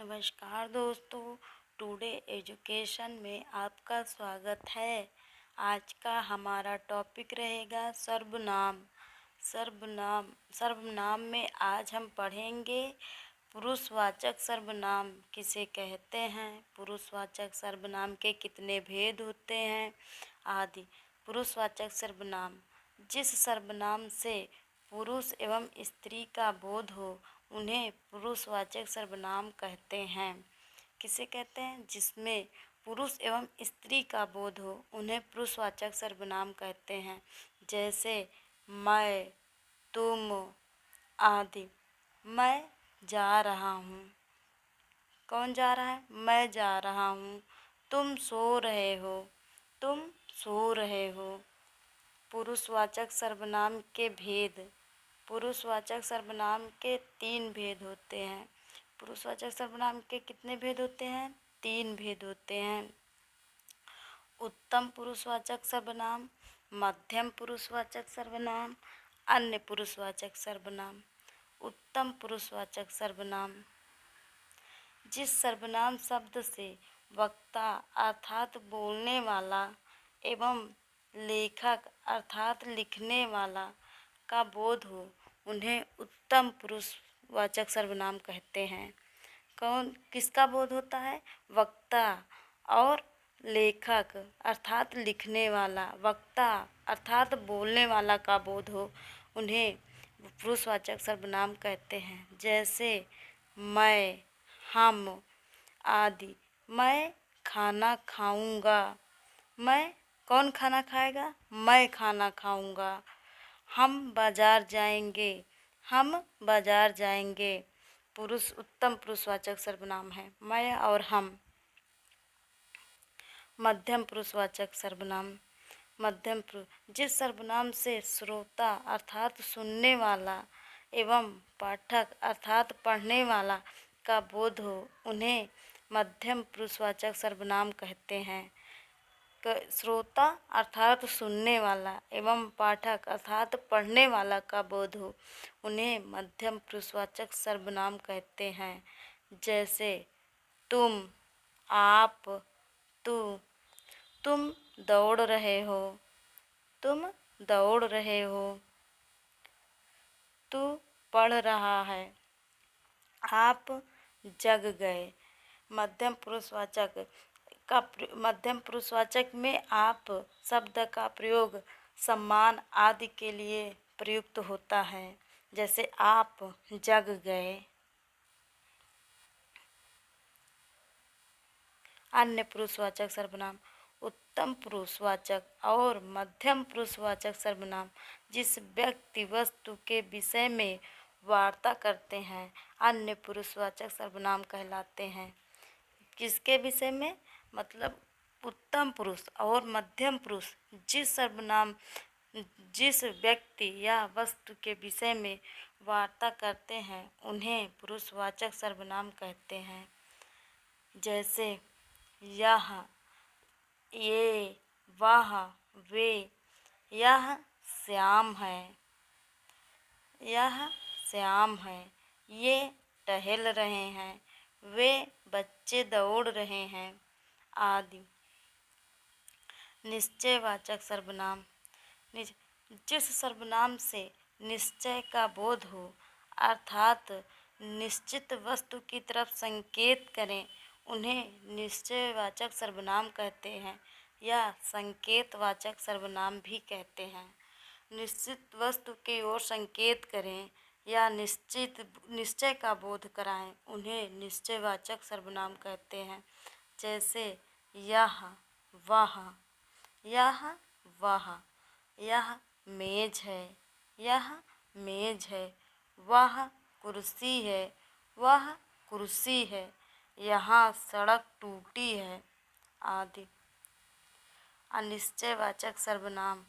नमस्कार दोस्तों। Today education में आपका स्वागत है। आज का हमारा टॉपिक रहेगा सर्वनाम। सर्वनाम में आज हम पढ़ेंगे पुरुषवाचक सर्वनाम किसे कहते हैं, पुरुषवाचक सर्वनाम के कितने भेद होते हैं आदि। पुरुषवाचक सर्वनाम, जिस सर्वनाम से पुरुष एवं स्त्री का बोध हो उन्हें पुरुषवाचक सर्वनाम कहते हैं। किसे कहते हैं? जिसमें पुरुष एवं स्त्री का बोध हो उन्हें पुरुषवाचक सर्वनाम कहते हैं। जैसे मैं, तुम आदि। मैं जा रहा हूँ। कौन जा रहा है? मैं जा रहा हूँ। तुम सो रहे हो। तुम सो रहे हो। पुरुषवाचक सर्वनाम के भेद। पुरुषवाचक सर्वनाम के 3 भेद होते हैं। पुरुषवाचक सर्वनाम के कितने भेद होते हैं? 3 भेद होते हैं। उत्तम पुरुषवाचक सर्वनाम, मध्यम पुरुषवाचक सर्वनाम, अन्य पुरुषवाचक सर्वनाम। उत्तम पुरुषवाचक सर्वनाम, जिस सर्वनाम शब्द से वक्ता अर्थात बोलने वाला एवं लेखक अर्थात लिखने वाला का बोध हो उन्हें उत्तम पुरुषवाचक सर्वनाम कहते हैं। किसका बोध होता है? वक्ता और लेखक अर्थात लिखने वाला, वक्ता अर्थात बोलने वाला का बोध हो उन्हें पुरुषवाचक सर्वनाम कहते हैं। जैसे मैं, हम आदि। मैं खाना खाऊंगा। मैं, कौन खाना खाएगा? मैं खाना खाऊंगा। हम बाजार जाएंगे। हम बाजार जाएंगे। उत्तम पुरुषवाचक सर्वनाम है मैं और हम। मध्यम पुरुषवाचक सर्वनाम, जिस सर्वनाम से श्रोता अर्थात सुनने वाला एवं पाठक अर्थात पढ़ने वाला का बोध हो उन्हें मध्यम पुरुषवाचक सर्वनाम कहते हैं। श्रोता अर्थात सुनने वाला एवं पाठक अर्थात पढ़ने वाला का बोध हो उन्हें मध्यम पुरुषवाचक सर्वनाम कहते हैं। जैसे तुम, आप, तू। तुम दौड़ रहे हो। तुम दौड़ रहे हो। तू पढ़ रहा है। आप जग गए। मध्यम पुरुषवाचक में आप शब्द का प्रयोग सम्मान आदि के लिए प्रयुक्त होता है। जैसे आप जग गए। अन्य पुरुषवाचक सर्वनाम, उत्तम पुरुषवाचक और मध्यम पुरुषवाचक सर्वनाम जिस व्यक्ति वस्तु के विषय में वार्ता करते हैं अन्य पुरुषवाचक सर्वनाम कहलाते हैं। किसके विषय में? मतलब उत्तम पुरुष और मध्यम पुरुष जिस व्यक्ति या वस्तु के विषय में वार्ता करते हैं उन्हें पुरुषवाचक सर्वनाम कहते हैं। जैसे यह, ये, वह, वे। यह श्याम है। यह श्याम है। ये टहल रहे हैं। वे बच्चे दौड़ रहे हैं आदि। निश्चयवाचक सर्वनाम, जिस सर्वनाम से निश्चय का बोध हो अर्थात निश्चित वस्तु की तरफ संकेत करें उन्हें निश्चयवाचक सर्वनाम कहते हैं या संकेतवाचक सर्वनाम भी कहते हैं। निश्चित वस्तु की ओर संकेत करें या निश्चय का बोध कराएं उन्हें निश्चयवाचक सर्वनाम कहते हैं। जैसे यह, वह। यह, वह। यह मेज है। यह मेज है। वह कुर्सी है। वह कुर्सी है। यहाँ सड़क टूटी है आदि। अनिश्चयवाचक सर्वनाम,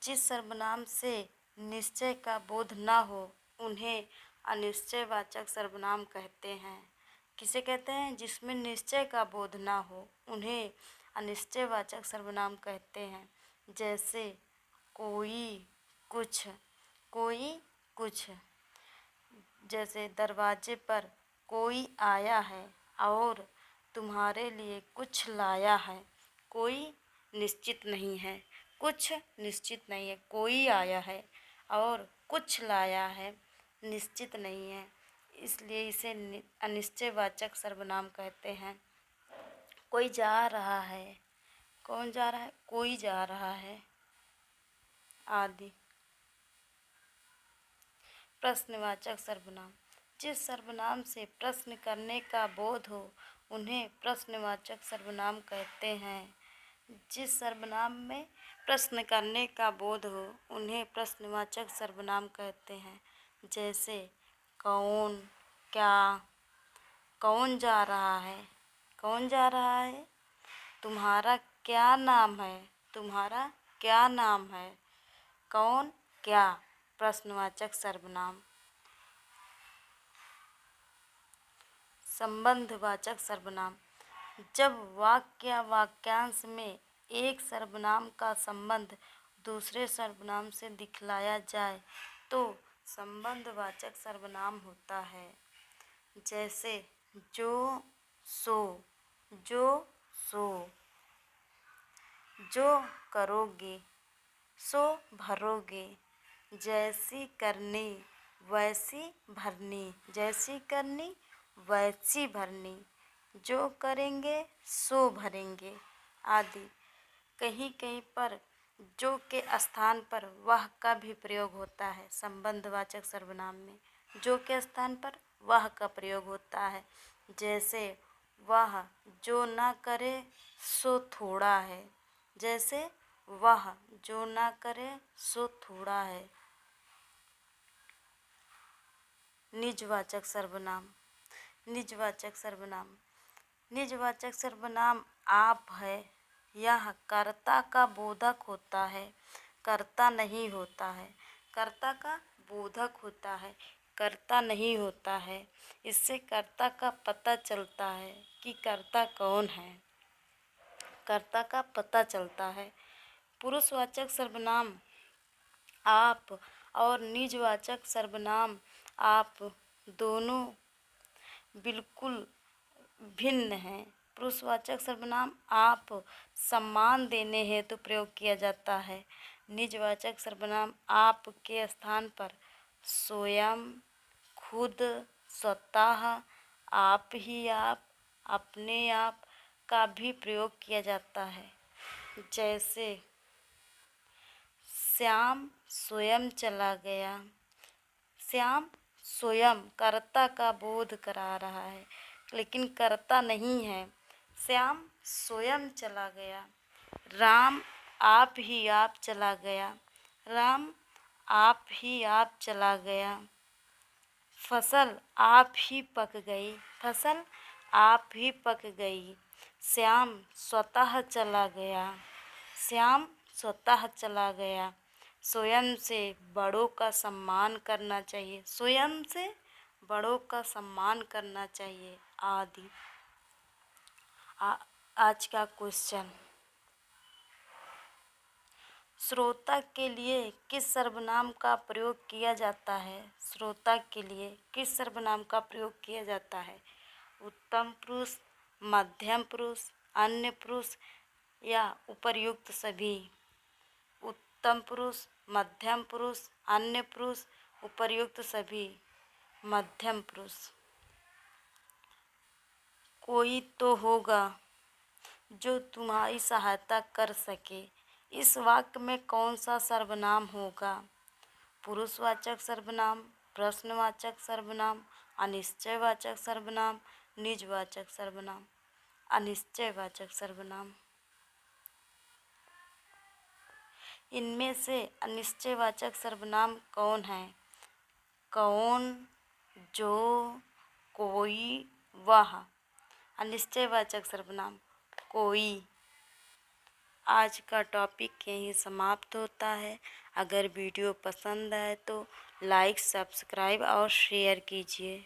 जिस सर्वनाम से निश्चय का बोध न हो उन्हें अनिश्चयवाचक सर्वनाम कहते हैं। किसे कहते हैं? जिसमें निश्चय का बोध न हो उन्हें अनिश्चयवाचक सर्वनाम कहते हैं। जैसे कोई, कुछ। कोई, कुछ। जैसे दरवाजे पर कोई आया है और तुम्हारे लिए कुछ लाया है। कोई निश्चित नहीं है, कुछ निश्चित नहीं है। कोई आया है और कुछ लाया है, निश्चित नहीं है, इसलिए इसे अनिश्चयवाचक सर्वनाम कहते हैं। कोई जा रहा है, कौन जा रहा है? कोई जा रहा है आदि। प्रश्नवाचक सर्वनाम, जिस सर्वनाम से प्रश्न करने का बोध हो उन्हें प्रश्नवाचक सर्वनाम कहते हैं। जिस सर्वनाम में प्रश्न करने का बोध हो उन्हें प्रश्नवाचक सर्वनाम कहते हैं। जैसे कौन, क्या, कौन जा रहा है, कौन जा रहा है, तुम्हारा क्या नाम है, तुम्हारा क्या नाम है, कौन, क्या, प्रश्नवाचक सर्वनाम। संबंधवाचक सर्वनाम, जब वाक्य या वाक्यांश में एक सर्वनाम का संबंध दूसरे सर्वनाम से दिखलाया जाए तो संबंधवाचक सर्वनाम होता है। जैसे जो सो, जो सो, जो करोगे सो भरोगे, जैसी करनी वैसी भरनी, जैसी करनी वैसी भरनी, जो करेंगे सो भरेंगे आदि। कहीं कहीं पर जो के स्थान पर वह का भी प्रयोग होता है। संबंधवाचक सर्वनाम में जो के स्थान पर वह का प्रयोग होता है। जैसे वह जो ना करे सो थोड़ा है, जैसे वह जो ना करे सो थोड़ा है। निजवाचक सर्वनाम, निजवाचक सर्वनाम, निजवाचक सर्वनाम आप है, यह कर्ता का बोधक होता है, कर्ता नहीं होता है। कर्ता का बोधक होता है, कर्ता नहीं होता है। इससे कर्ता का पता चलता है कि कर्ता कौन है, कर्ता का पता चलता है। पुरुषवाचक सर्वनाम आप और निजवाचक सर्वनाम आप दोनों बिल्कुल भिन्न हैं। पुरुषवाचक सर्वनाम आप सम्मान देने हेतु प्रयोग किया जाता है। निजवाचक सर्वनाम आप के स्थान पर स्वयं, खुद, स्वतः, आप ही आप, अपने आप का भी प्रयोग किया जाता है। जैसे श्याम स्वयं चला गया, श्याम स्वयं कर्ता का बोध करा रहा है लेकिन कर्ता नहीं है। श्याम स्वयं चला गया। राम आप ही आप चला गया, राम आप ही आप चला गया। फसल आप ही पक गई, फसल आप ही पक गई। श्याम स्वतः चला गया, श्याम स्वतः चला गया। स्वयं से बड़ों का सम्मान करना चाहिए, स्वयं से बड़ों का सम्मान करना चाहिए आदि। आज का क्वेश्चन, श्रोता के लिए किस सर्वनाम का प्रयोग किया जाता है? श्रोता के लिए किस सर्वनाम का प्रयोग किया जाता है? उत्तम पुरुष, मध्यम पुरुष, अन्य पुरुष या उपर्युक्त सभी? उत्तम पुरुष, मध्यम पुरुष, अन्य पुरुष, उपर्युक्त सभी। मध्यम पुरुष। कोई तो होगा जो तुम्हारी सहायता कर सके, इस वाक्य में कौन सा सर्वनाम होगा? पुरुषवाचक सर्वनाम, प्रश्नवाचक सर्वनाम, अनिश्चयवाचक सर्वनाम, निजवाचक सर्वनाम। अनिश्चयवाचक सर्वनाम। इनमें से अनिश्चयवाचक सर्वनाम कौन है? कौन, जो, कोई, वह। अनिश्चयवाचक सर्वनाम कोई। आज का टॉपिक यहीं समाप्त होता है। अगर वीडियो पसंद आए तो लाइक, सब्सक्राइब और शेयर कीजिए।